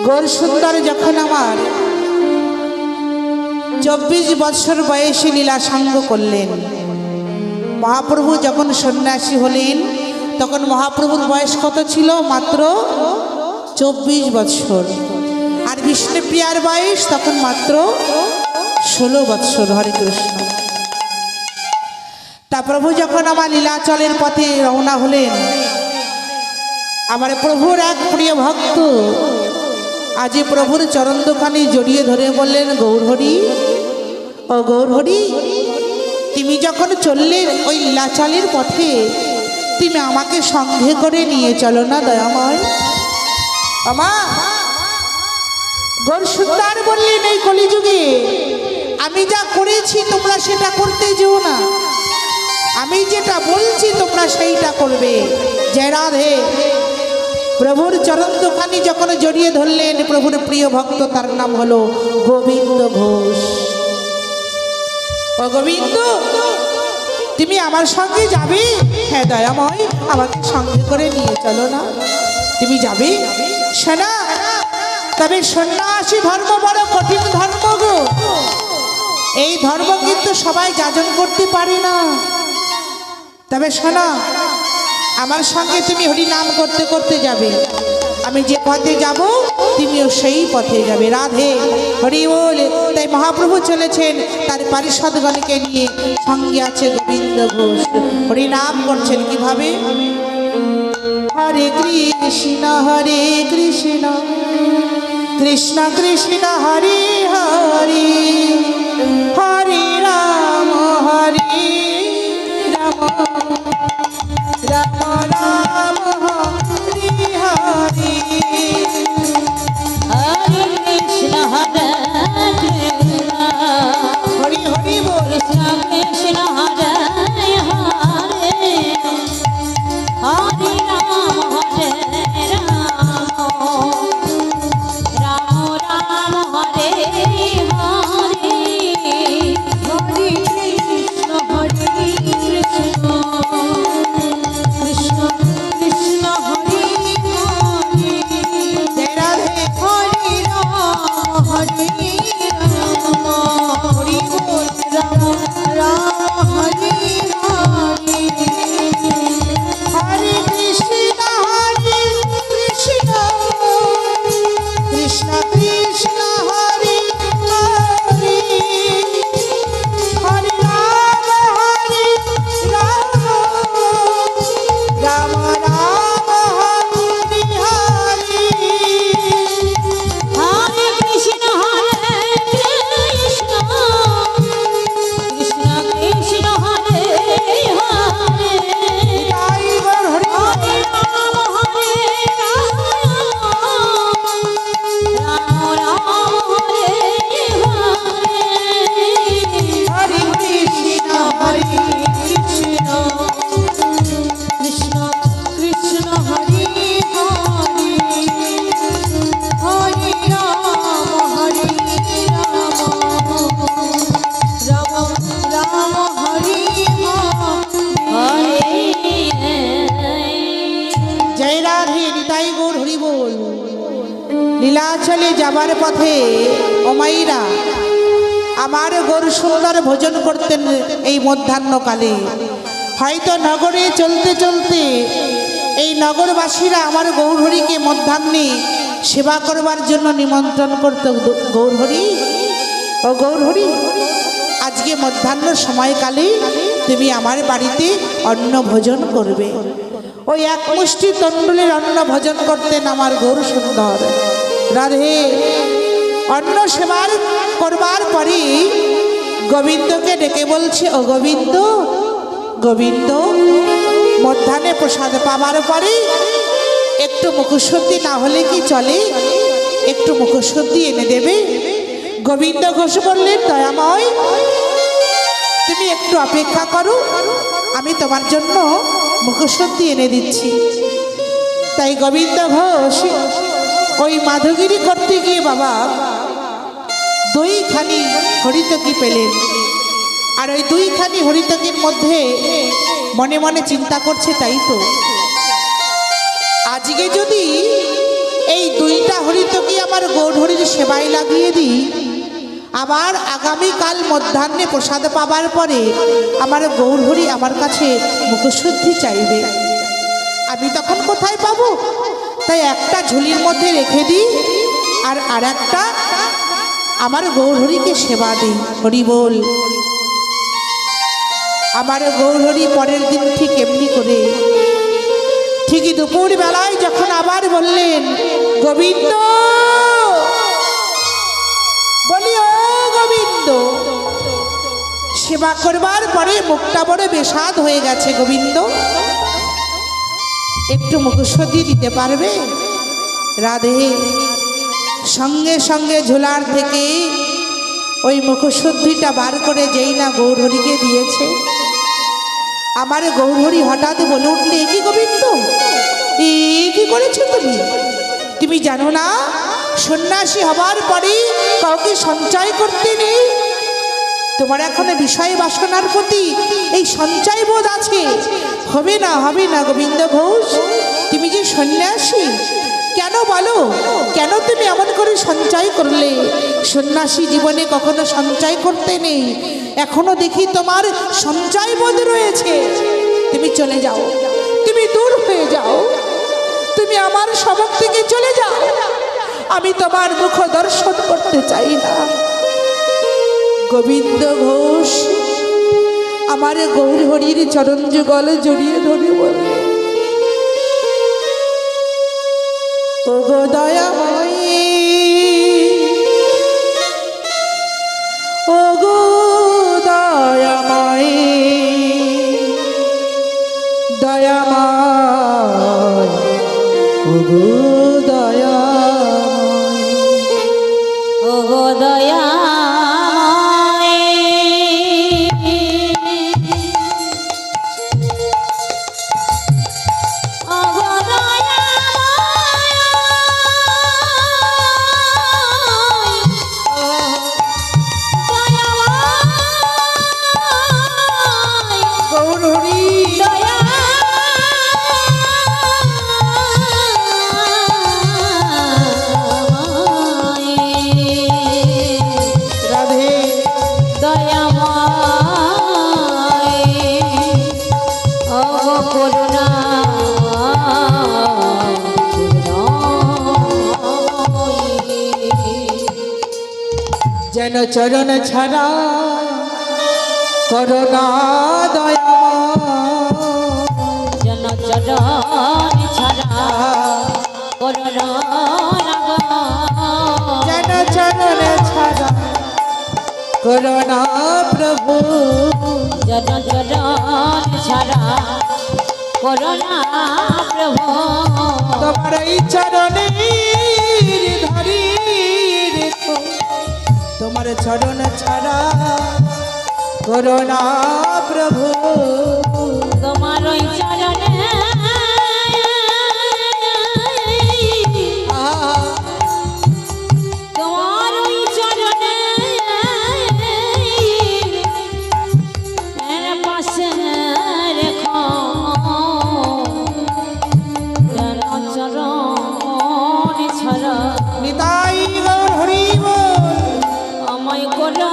গৌর সুন্দর যখন আমার 24 বছর বয়সে লীলা সঙ্গ করলেন, মহাপ্রভু যখন সন্ন্যাসী হলেন তখন মহাপ্রভুর বয়স কত ছিল? মাত্র 24 বছর। আর বিষ্ণুপ্রিয়ার বয়স তখন মাত্র 16 বছর। হরে কৃষ্ণ। তা প্রভু যখন আমার লীলাচলের পথে রওনা হলেন, আমার প্রভুর এক প্রিয় ভক্ত আজ প্রভুর চরণ দোকানে জড়িয়ে ধরে বললেন, গৌরহরি, ও গৌরহরি, তুমি যখন চললেন ওই লীলাচলের পথে, তুমি আমাকে সঙ্গে করে নিয়ে চলো না দয়াময়। আমা গৌর সুন্দর বললেন, এই কলিযুগে আমি যা করেছি তোমরা সেটা করতে যেও না, আমি যেটা বলছি তোমরা সেইটা করবে। জয় রাধে। প্রভুর চরণ দোকানি যখন জড়িয়ে ধরলেন, প্রভুর প্রিয় ভক্ত, তার নাম হলো গোবিন্দ ঘোষ। ও গোবিন্দ, তুমি আমার সঙ্গে যাবে? হ্যাঁ দয়াময়, আমাকে সঙ্গে করে নিয়ে চলো না। তুমি যাবে? শোনা, তবে সন্ন্যাসী ধর্ম বড় কঠিন ধর্ম গো। এই ধর্ম কিন্তু সবাই যাজন করতে পারে না। তবে শোনা, আমার সঙ্গে তুমি হরি নাম করতে করতে যাবে, আমি যে পথে যাব তুমিও সেই পথে যাবে। রাধে হরি বল। তাই মহাপ্রভু চলেছেন তার পারিষদগণকে নিয়ে, সঙ্গে আছে গোবিন্দ ঘোষ। হরি নাম করছেন কিভাবে? হরে কৃষ্ণ কৃষ্ণ কৃষ্ণ হরে হরে, হরে রাম রাম রাম হরে হরে, হরে কৃষ্ণ হরে কৃষ্ণ, হরি হরি বল। কৃষ্ণ কৃষ্ণ হরে হরে, হরে রাম রাম রাম হরে হরে, হরে কৃষ্ণ কৃষ্ণ, কৃষ্ণ কৃষ্ণ হরে হরে, জয় রাধে। হরে রাম হরি বল। রাম রাম হরে হরে, হরে কৃষ্ণ কৃষ্ণ কৃষ্ণ হরে হরে, হরে রাম রাম রাম হরে হরে, হরে কৃষ্ণ কৃষ্ণ, কৃষ্ণ কৃষ্ণ হরে হরে, জয় গৌর হরি বল। হরে রাম রাম রাম হরে হরে, হরে কৃষ্ণ কৃষ্ণ কৃষ্ণ কৃষ্ণ হরে হরে, হরে রাম রাম রাম হরে হরে। জয় রাধে। নিতাই গৌর হরি বল। লীলাচলে যাবার পথে অমাইরা আমার গৌর সুন্দর ভোজন করতেন এই মধ্যাহ্নকালে। হয়তো নগরে চলতে চলতে এই নগরবাসীরা আমার গৌরহরিকে মধ্যাহ্নে সেবা করবার জন্য নিমন্ত্রণ করত। গৌরহরি, ও গৌরহরি, আজকে মধ্যাহ্ন সময়কালে তুমি আমার বাড়িতে অন্ন ভোজন করবে। ওই এক মুষ্টি তণ্ডুলের অন্ন ভোজন করতেন আমার গৌর সুন্দর। রাধে। অন্ন সেবার করবার পরে গোবিন্দকে ডেকে বলছে, ও গোবিন্দ, গোবিন্দ, মধ্যাহ্নে প্রসাদ পাবার পরে একটু মুখশুদ্ধি না হলে কি চলে? একটু মুখশুদ্ধি এনে দেবে? গোবিন্দ ঘোষ বললেন, দয়াময়, তুমি একটু অপেক্ষা করো, আমি তোমার জন্য মুখশুদ্ধি এনে দিচ্ছি। তাই গোবিন্দ ঘোষ ওই মাধবগিরি করতে গিয়ে বাবা 2খানি হরিতকি পেলেন। আর ওই 2খানি হরিতকির মধ্যে মনে মনে চিন্তা করছে, তাই তো আজকে যদি এই দুইটা হরিতকি আমার গৌর হরির সেবায় লাগিয়ে দিই, আবার আগামীকাল মধ্যাহ্নে প্রসাদ পাবার পরে আমার গৌর হরি আমার কাছে মুখশুদ্ধি চাইবে, আমি তখন কোথায় পাবো? তাই একটা ঝুলির মধ্যে রেখে দিই, আর একটা আমার গৌর হরিকে সেবা দিই। হরি বল। আমার গৌর হরি পরের দিন ঠিক এমনি করে ঠিকই দুপুর বেলায় যখন আবার বললেন, গোবিন্দ, বলি ও গোবিন্দ, সেবা করবার পরে মুখটা বড় বেস্বাদ হয়ে গেছে, গোবিন্দ একটু মুখশুদ্ধি দিতে পারবে? রাধে সঙ্গে সঙ্গে ঝোলার থেকে ওই মুখশুদ্ধিটা বার করে যেই না গৌরহরিকে দিয়েছে, আমার গৌরহরি হঠাৎ বলে উঠলে, কি গোবিন্দ, কি করেছো তুমি? তুমি জানো না সন্ন্যাসী হবার পরে কাউকে সঞ্চয় করতে নেই? তোমার এখনো বিষয় বাসনার প্রতি এই সঞ্চয় বোধ আছে। হবে না, হবে না গোবিন্দ ঘোষ, তুমি যে সন্ন্যাসী, কেন বলো, কেন তুমি এমন করে সঞ্চয় করলে? সন্ন্যাসী জীবনে কখনো সঞ্চয় করতে নেই, এখনো দেখি তোমার সঞ্চয় বোধ রয়েছে। তুমি চলে যাও, তুমি দূর হয়ে যাও, তুমি আমার সবক থেকে চলে যাও, আমি তোমার মুখ দর্শন করতে চাই না। গোবিন্দ ঘোষ আমার গৌর হরির চরণ যুগল জড়িয়ে ধরে বলল, ও গো দয়াময়ী, ও গো দয়াময়ী, দয়াময়, ও গো দয়াময়, ও গো দয়া যেন চরণ ছাড়া করোনা দয়া, যেন চরণ ছাড়া করোনা, যেন চরণ ছাড়া করোনা প্রভু, যেন চরণ ছাড়া করোনা প্রভু, তোমার এই চরণে ধরি রেখো, তোমার চরণ ছাড়া করোনা প্রভু, তোমার ওই চরণে তোমার ওই চরণে পাশে রেখো, যেন চরণ ছাড়া নিতাই গৌর হরি বল, আমায় করো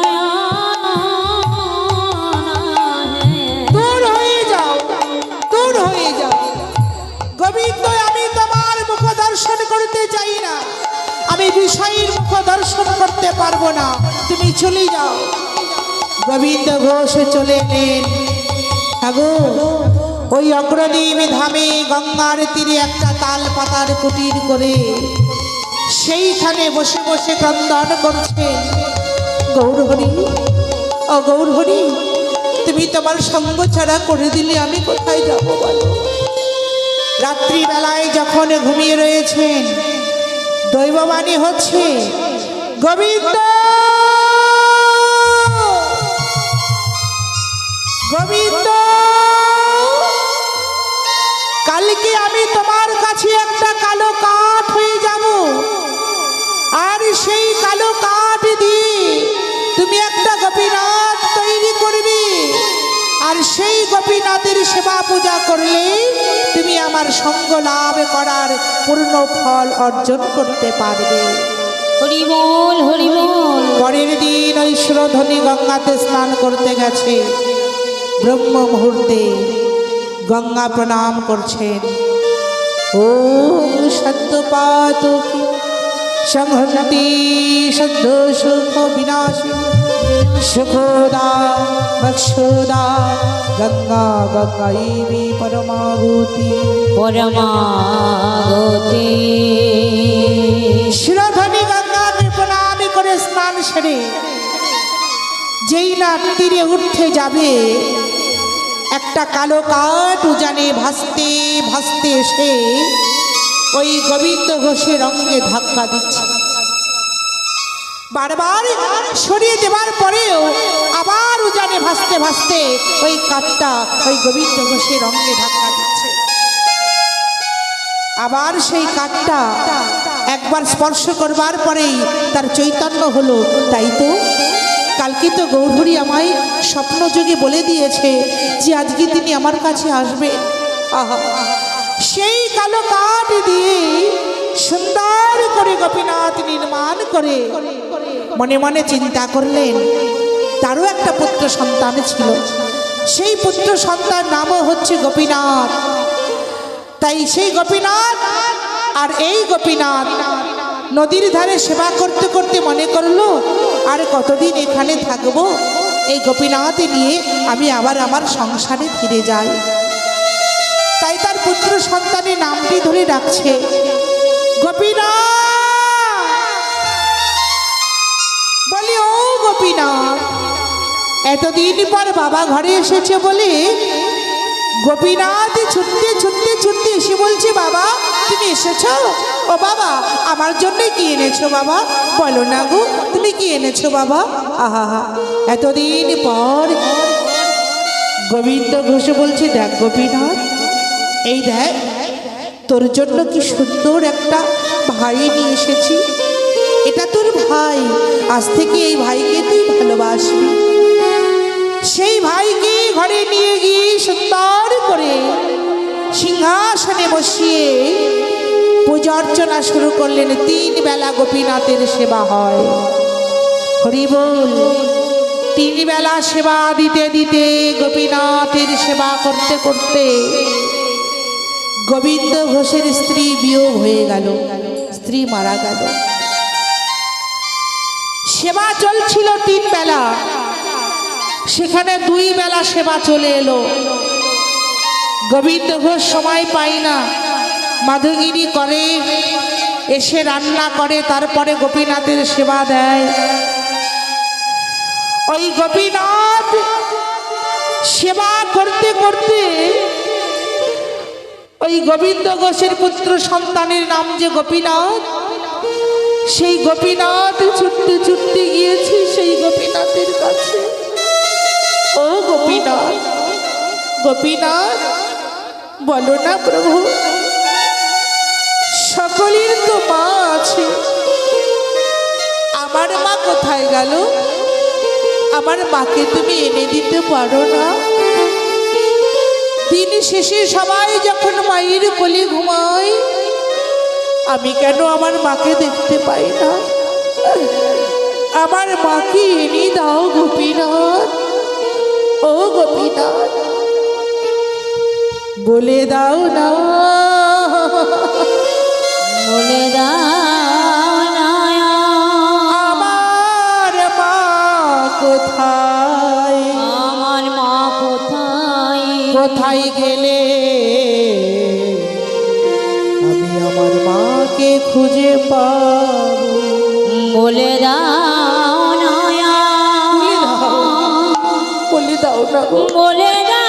দূর হয়ে যাও, দূর হয়ে যাও গোবিন্দ, আমি তোমার মুখ দর্শন করতে চাই না, আমি বিষয়ের মুখ দর্শন করতে পারবো না, তুমি চলে যাও। গোবিন্দ ঘোষ চলে এলেন। হাগো ওই অগ্রদীপ ধামে গঙ্গার তীরে একটা তাল পাতার কুটির করে সেইখানে বসে বসে ক্রন্দন করছে গৌরহরি। ও গৌরহরি, তুমি তোমার সঙ্গ ছাড়া করে দিলে আমি কোথায় যাব বলো? রাত্রিবেলায় যখন ঘুমিয়ে রয়েছেন দৈববাণী হচ্ছে, গোবিন্দ, গোবিন্দ, কালকে আমি তোমার কাছে একটা কালো কাঠ হয়ে যাব, আর সেই কালো কাঠ দিয়ে তুমি একটা গোপীনাথ তৈরি করবে, আর সেই গোপীনাথের সেবা পূজা করলে তুমি আমার সঙ্গ লাভ করার পূর্ণ ফল অর্জন করতে পারবে। হরি বল হরি বল। পরের দিন ওই সুরধনী গঙ্গাতে স্নান করতে গেছে। ব্রহ্ম মুহূর্তে গঙ্গা প্রণাম করছেন। ওম সদ্যপাত সংহন্তি সদ্য সুখ বিনাশিনী সুখদা মক্ষুদা গঙ্গা গঙ্গাইবি পরমাগতি। পরমাগতি। সুরধনী গঙ্গাকে প্রণাম করে স্নান সেরে যেই না তীরে উঠতে যাবে, একটা কালো কাঠ উজানে ভাসতে ভাসতে এসে ওই গোবিন্দ ঘোষের অঙ্গে ধাক্কা দিচ্ছে। বারবার সরিয়ে দেওয়ার পরেও আবার উজানে ভাসতে ভাসতে ওই কাঠটা ওই গোবিন্দ ঘোষের অঙ্গে ধাক্কা দিচ্ছে। আবার সেই কাঠটা একবার স্পর্শ করবার পরেই তার চৈতন্য হলো। তাই তো কালকে তো গৌরহরি আমায় স্বপ্ন যোগে বলে দিয়েছে যে আজকে তিনি আমার কাছে আসবে। আহা, সেই কালো কাঠ দিয়ে সুন্দর করে গোপীনাথ নির্মাণ করে মনে মনে চিন্তা করলেন তারও একটা পুত্র সন্তান ছিল। সেই পুত্র সন্তান নামও হচ্ছে গোপীনাথ। তাই সেই গোপীনাথ আর এই গোপীনাথ নদীর ধারে সেবা করতে করতে মনে করলো আর কতদিন এখানে থাকবো, এই গোপীনাথ নিয়ে আমি আবার আমার সংসারে ফিরে যাই। তাই তার পুত্র সন্তানের নামটি ধরে ডাকছে গোপীনাথ। বলি ও গোপীনাথ, এতদিন পর বাবা ঘরে এসেছে বলে গোপীনাথ ছুটতে ছুটতে ছুটতে এসে বলছে বাবা তুমি এসেছো? ও বাবা আমার জন্য কি এনেছো বাবা? বলো না গো তুমি কি এনেছো বাবা? আহা এতদিন পর গোবিন্দ ঘোষ বলছে দেখ গোপীনাথ, এই দেখ তোর জন্য কি সুন্দর একটা ভাই নিয়ে এসেছি। এটা তোর ভাই, আজ থেকে এই ভাইকে তুই ভালোবাসবি। সেই ভাইকে ঘরে নিয়ে গিয়ে সুন্দর করে সিংহাসনে বসিয়ে পূজা অর্চনা শুরু করলেন। 3 বেলা গোপীনাথের সেবা হয়। হরি বল। 3 বেলা সেবা দিতে দিতে গোপীনাথের সেবা করতে করতে গোবিন্দ ঘোষের স্ত্রী বিয়োগ হয়ে গেল, স্ত্রী মারা গেল। সেবা চলছিল 3 বেলা, সেখানে 2 বেলা সেবা চলে এলো। গোবিন্দ ঘোষ সময় পায় না, মাধুগিরি করে এসে রান্না করে তারপরে গোপীনাথের সেবা দেয়। ওই গোপীনাথ সেবা করতে করতে ওই গোবিন্দ ঘোষের পুত্র সন্তানের নাম যে গোপীনাথ, সেই গোপীনাথ ছুটতে ছুটতে গিয়েছে সেই গোপীনাথের কাছে। ও গোপীনাথ, গোপীনাথ বলো না প্রভু, সকলের তো মা আছে, আমার মা কোথায় গেল? আমার মাকে তুমি এনে দিতে পারো না? দিন শেষে সবাই যখন মায়ের কোলে ঘুমায়, আমি কেন আমার মাকে দেখতে পাই না? আমার মাকে এনে দাও গোপীনাথ। ও গোপীনাথ বলে দাও না, বলে দাও না আমার মা কোথায়? আমার মা কোথায়? কোথায় গেলে আমি আমার মাকে খুঁজে পাবো? বলে দাও না, বলে দাও না গো। বলে দাও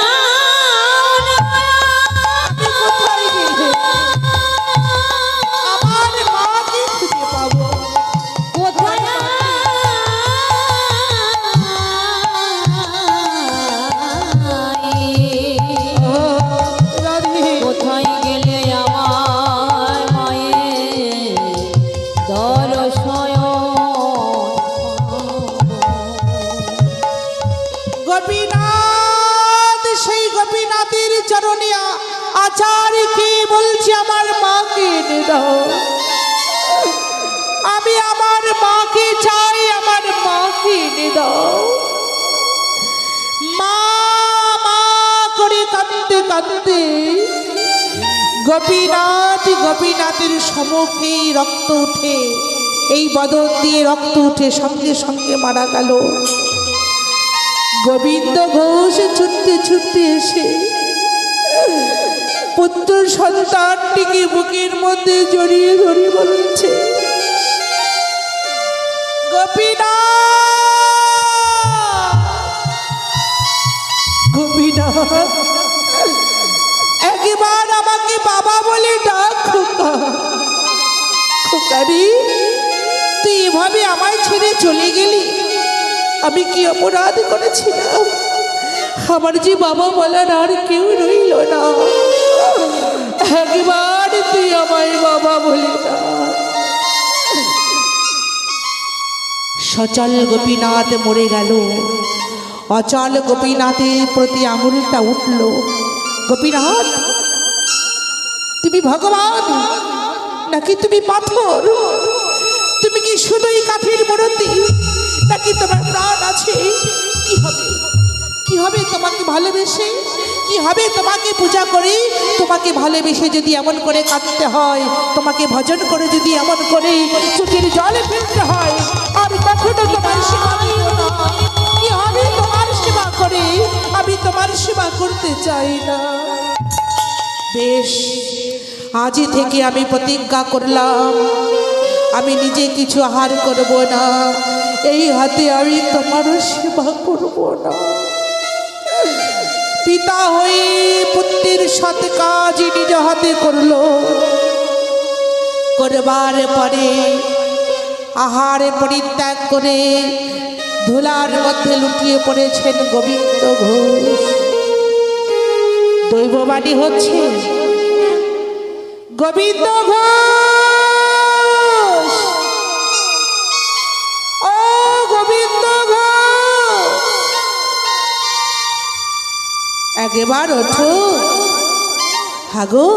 না কোথায় গেলে আমার মাকে খুঁজে পাবো? কোথায় রাধে কোথায় গেলে আমার মায়ের দর্শন? গোপীনাথ আচার কি বলছি আমার মাকে এনে দাও। আমি আমার মাকে চাই, আমার মাকে এনে দাও। মা মা করে কাঁদতে কাঁদতে গোপীনাথের সম্মুখে রক্ত উঠে, এই বদন দিয়ে রক্ত উঠে সঙ্গে সঙ্গে মারা গেল। গোবিন্দ ঘোষ ছুটতে ছুটতে এসে পুত্র সন্তানটিকে বুকের মধ্যে জড়িয়ে ধরে বলছে, গোপীনাথ, একবার আমাকে বাবা বলে ডাক। খোকা, খোকারি, তুই এভাবে আমায় ছেড়ে চলে গেলি, আমি কি অপরাধ করেছিলাম? আমার যে বাবা বলার আর কেউ রইল না, একবার তুই আমায় বাবা বলে ডাক। সচল গোপীনাথ মরে গেল। অচল গোপীনাথের প্রতি আঙুলটা উঠল। গোপীনাথ, তুমি ভগবান নাকি তুমি পাথর? তুমি কি শুধুই কাঠের মূর্তি নাকি তোমার প্রাণ আছে? কি হবে, কি হবে তোমাকে ভালোবেসে? কি হবে তোমাকে পূজা করে? তোমাকে ভালোবেসে যদি এমন করে কাঁদতে হয়, তোমাকে ভজন করে যদি এমন করে চোখের জলে ফেলতে হয়, আর কখনো তোমার সেবা দিও না। কি হবে তোমার সেবা করে? আমি তোমার সেবা করতে চাই না। বেশ, আজ থেকে আমি প্রতিজ্ঞা করলাম, আমি নিজে কিছু আহার করব না, এই হাতে আমি তোমারও সেবা করব না। পিতা হয়ে পুত্রের সৎ কাজ নিজ হাতে করলো। করবার পরে আহার পরিত্যাগ করে ধুলার মধ্যে লুটিয়ে পড়েছেন গোবিন্দ ঘোষ। দৈববাণী হচ্ছে, গোবিন্দ ঘোষ, ও গোবিন্দ ঘোষ, একবার ওঠো। হাগো,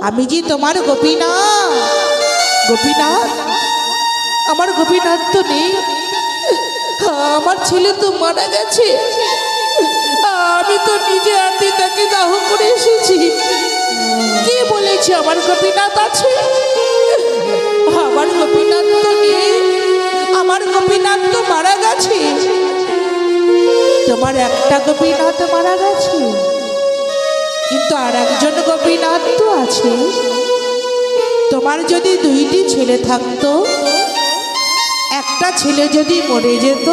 আমি যে তোমার গোপীনাথ। গোপীনাথ, আমার গোপীনাথ তো নেই, আমার ছেলে তো মারা গেছে। আমি তো নিজে হাতে তাকে দাহ করে এসেছি। কে বলেছে আমার গোপীনাথ আছে? আমার গোপীনাথ তো নেই, আমার গোপীনাথ তো মারা গেছে। তোমার একটা গোপীনাথ মারা গেছে, কিন্তু আর একজন গোপীনাথ তো আছে। তোমার যদি দুইটি ছেলে থাকতো, একটা ছেলে যদি মরে যেত,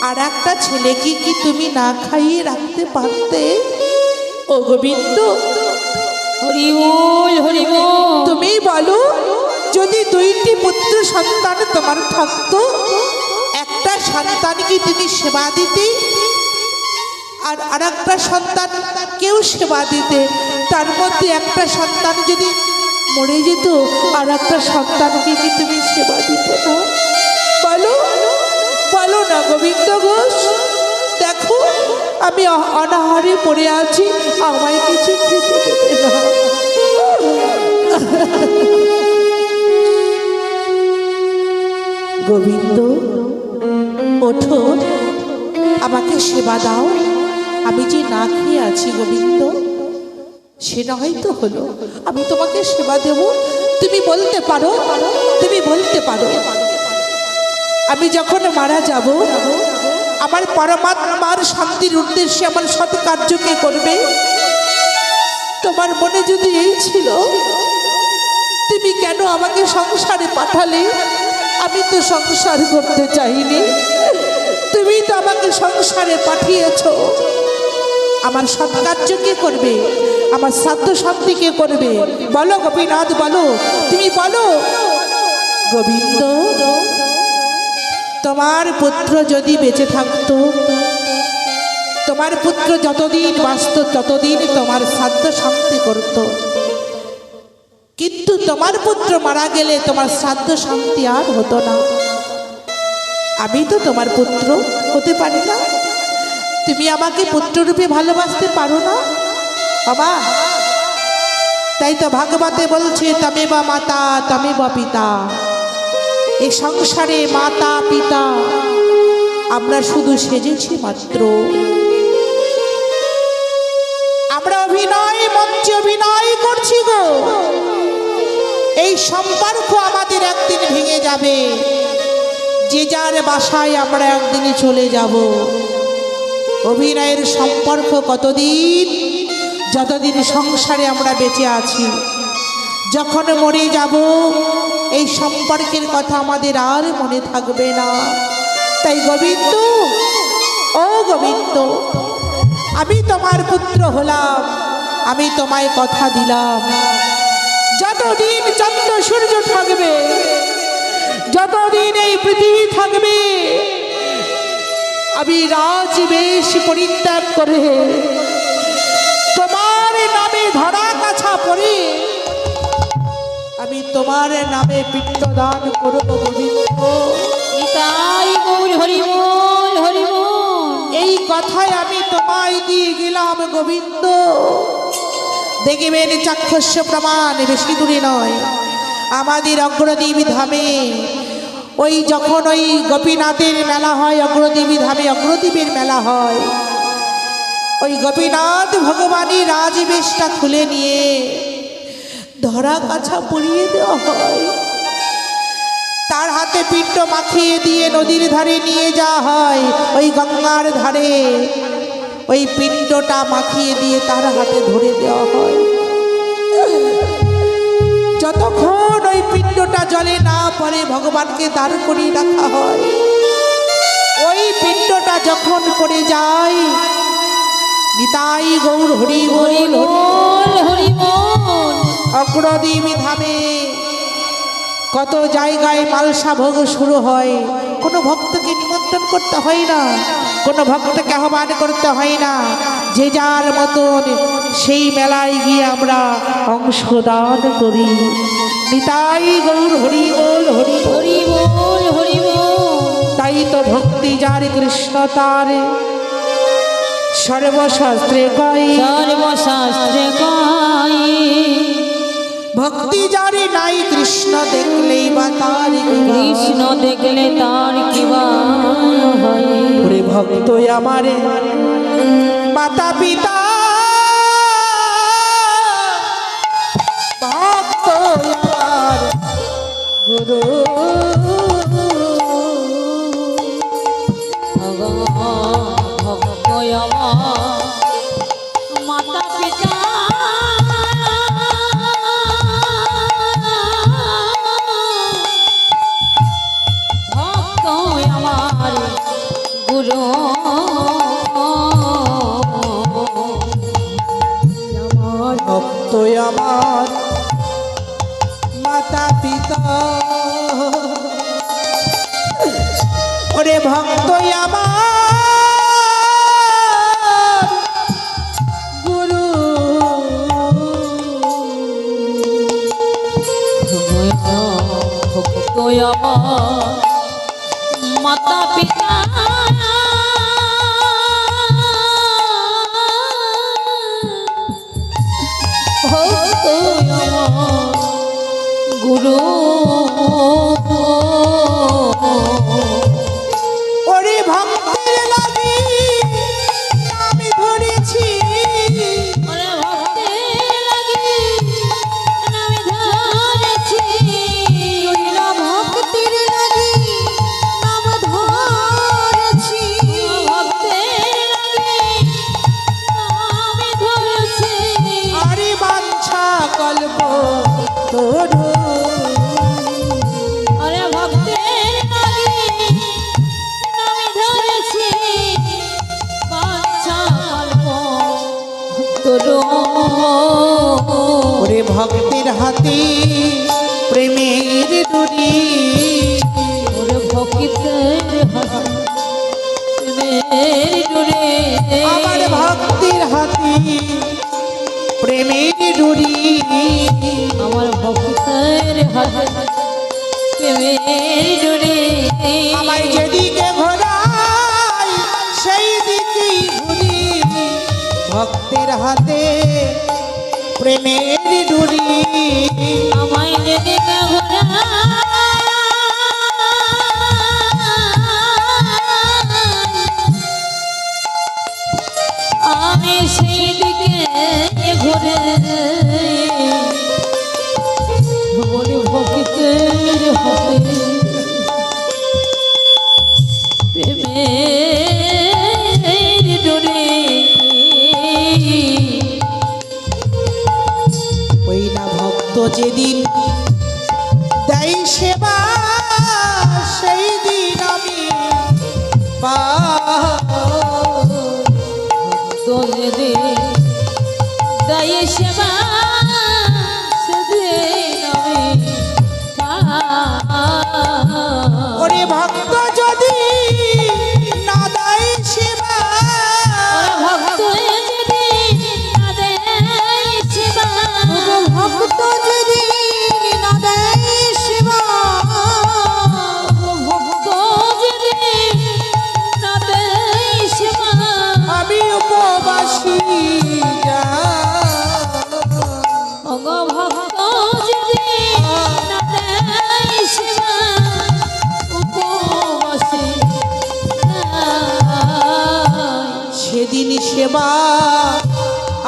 আর একটা ছেলেকে কি তুমি না খাইয়ে রাখতে পারতে? ও গোবিন্দ, হরি বল, হরি বল। তুমি বলো, যদি দুইটি পুত্র সন্তান তোমার থাকতো, একটা সন্তানকে তুমি সেবা দিতে, আর আরেকটা সন্তান কেউ সেবা দিতে, তার মধ্যে একটা সন্তান যদি মরে যেত, আর একটা সন্তানকে কি তুমি সেবা দিতে না? বলো, বলো না গোবিন্দ ঘোষ। দেখো, আমি অনাহারে পড়ে আছি, আমায় কিছু খেতে দেবে না। গোবিন্দ, ওঠো, আমাকে সেবা দাও। আমি যে না খেয়ে আছি গোবিন্দ, সে না হয়তো হলো, আমি তোমাকে সেবা দেব। তুমি বলতে পারো, তুমি বলতে পারো, আমি যখন মারা যাব, আমার পরমাত্মার শান্তির উদ্দেশ্যে আমার সৎ কার্যকে করবে। তোমার মনে যদি এই ছিল, তুমি কেন আমাকে সংসারে পাঠালে? আমি তো সংসার করতে চাইনি, তুমি তো আমাকে সংসারে পাঠিয়েছো। আমার সৎ কার্য কে করবে? আমার শ্রাদ্ধ শান্তি কে করবে? বলো গোপীনাথ, বলো, তুমি বলো। গোবিন্দ, তোমার পুত্র যদি বেঁচে থাকতো, তোমার পুত্র যতদিন বাঁচত ততদিন তোমার শ্রাদ্ধ শান্তি করত। কিন্তু তোমার পুত্র মারা গেলে তোমার শ্রাদ্ধ শান্তি আর হতো না। আমি তো তোমার পুত্র হতে পারি না, তুমি আমাকে পুত্ররূপে ভালোবাসতে পারো না? বাবা, তাই তো ভাগবতে বলছে তমে বা মাতা তমে বা পিতা। এই সংসারে মাতা পিতা আমরা শুধু সেজেছি মাত্র। আমরা অভিনয় মঞ্চে অভিনয় করছি গো। এই সম্পর্ক আমাদের একদিন ভেঙে যাবে। যে যার বাসায় আমরা একদিন চলে যাব। অভিনয়ের সম্পর্ক কতদিন? যতদিন সংসারে আমরা বেঁচে আছি। যখন মরে যাব এই সম্পর্কের কথা আমাদের আর মনে থাকবে না। তাই গোবিন্দ, ও গোবিন্দ, আমি তোমার পুত্র হলাম, আমি তোমায় কথা দিলাম, যতদিন চন্দ্র সূর্য থাকবে, যতদিন এই পৃথিবী থাকবে, আমি রাজবেশ পরিত্যাগ করে তোমার নামে ধরা কাছা পড়ে আমি তোমার নামে পিণ্ডদান করব গোবিন্দ। নিতাই গৌর হরি বল হরি বল। এই কথায় আমি তোমায় দিয়ে গেলাম গোবিন্দ। দেখবেন চাক্ষুষ প্রমাণ, বেশি দূরে নয়, আমাদের অগ্রদেবী ধামে ওই যখন ওই গোপীনাথের মেলা হয়, অগ্রদেবী ধামে অগ্রদেবীর মেলা হয়, ওই গোপীনাথ ভগবানের রাজবেশটা খুলে নিয়ে ধরা কাছা পরিয়ে দেওয়া হয়। তার হাতে পিণ্ড মাখিয়ে দিয়ে নদীর ধারে নিয়ে যাওয়া হয়। ওই গঙ্গার ধারে ওই পিণ্ডটা মাখিয়ে দিয়ে তার হাতে ধরে দেওয়া হয়। যতক্ষণ ওই পিণ্ডটা জলে না পড়ে ভগবানকে দাঁড় করিয়ে রাখা হয়। ওই পিণ্ডটা যখন পড়ে যায়, নিতাই গৌর হরি হরি বল বল হরি বল। অগ্রদেবী ধামে কত জায়গায় মালসা ভোগ শুরু হয়। কোনো ভক্তকে নিমন্ত্রণ করতে হয় না, কোনো ভক্তকে আহ্বান করতে হয় না। যে যার মতন সেই মেলায় গিয়ে আমরা অংশদান করি। নিতাই গৌর হরি বল হরি বল। হরি বল হরি বল। তাই তো ভক্তি যার কৃষ্ণ তার সর্বশাস্ত্রে কয়, সর্বশাস্ত্রে কয়। ভক্তি যারে নাই কৃষ্ণ দেখলেই বা তার কি বা। কৃষ্ণ দেখলে তার কি বা হয়। ওরে ভক্ত আমারে মাতা পিতা, ভক্ত আমার গুরু, ভক্ত আমার মাতা পিতা। ভক্ত আমার গুরু। আমার ভক্ত আমার মাতা পিতা। ওরে ভক্ত আমার গুরু, ভক্ত আমার মাতা পিতা। ভক্ত আমার গুরু। ওরে ভক্তের লাগি আমি ধরেছি, ওরে ভক্তের লাগি আমি ধরেছি। ওরে ভক্তের লাগি নাম ধরেছি। ভক্তের লাগি আমি ধরেছি। আরে বাঞ্ছা কল্প তরু, ওরে ভক্তের লাগি আমি ধরেছি। বাঞ্ছা কল্প তরু। ওরে ভক্তের হাতে প্রেমের ডুরি, ওরে ভক্তের হাতের ডোরে। আমার ভক্তের হাতে প্রেমের ডুরি। আমার ভক্তের হাতে প্রেমের ডোরে। আমায় যেদিকে ঘোরাই সেই দিকেই ঘুরি। ভক্তের হাতে প্রেমের চুরি আমায় যদি না ঘোরা আমি সেই দিকে ঘুরে বলি ভক্তির হাতে প্রেমের ডোরে ওই না ভক্ত যেদিন দেয় সেবা সেই দিন আমি দোলে দে দায়ে সেবা সেদিন আমি ওরে ভক্ত যদি না দেয় সেবা ভক্ত যদি না দেয় সেবা ভক্ত যদি না দেয় সেবা ভক্ত যদি না দেয় সেবা আমি উপবাসী অগ ভক্ত যদি না দেয় সেবা উপবাসে সেদিন সেবা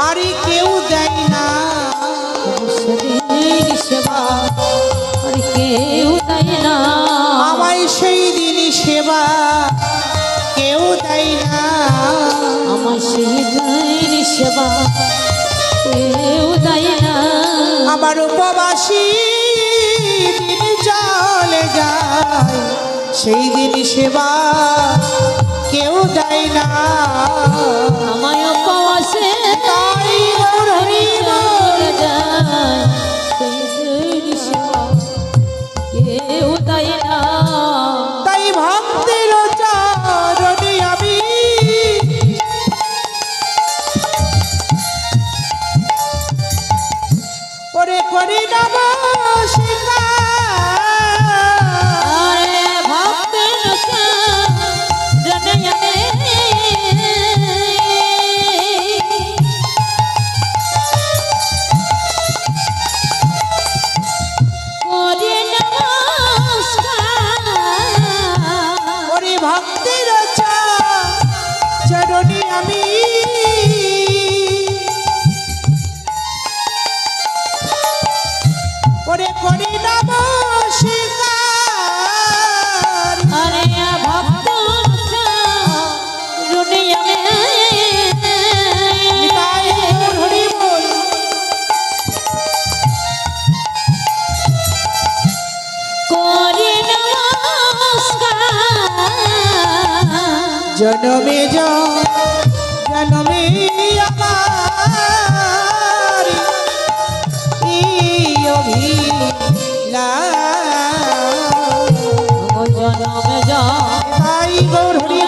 আর কেউ দেয় না সেদিন সেবা আর কেউ দেয় না আমায় সেই দিন সেবা কেউ দেয় না আমার সেদিন সেবা কেউ দেয় না আমার উপবাসী দিন চলে যায় সেই দিন সেবা কেউ দেয় না আমায় উপবাসে তাই গৌর হরি বল। যায় সেদিন সেবা কেউ দেয় না তাই ভক্তের চরণে আমি ওরে করি নমস্কার আরে ভক্তের চরণে করি নমস্কার ওরে ভক্তের চরণে আমি ওরে করি নমস্কার আরে ভক্ত চরণে আমি তাই গৌর হরি বল। করি নমস্কার জনমে জনমে আমার এই অভিলাষ জনমে তাই গৌর হরি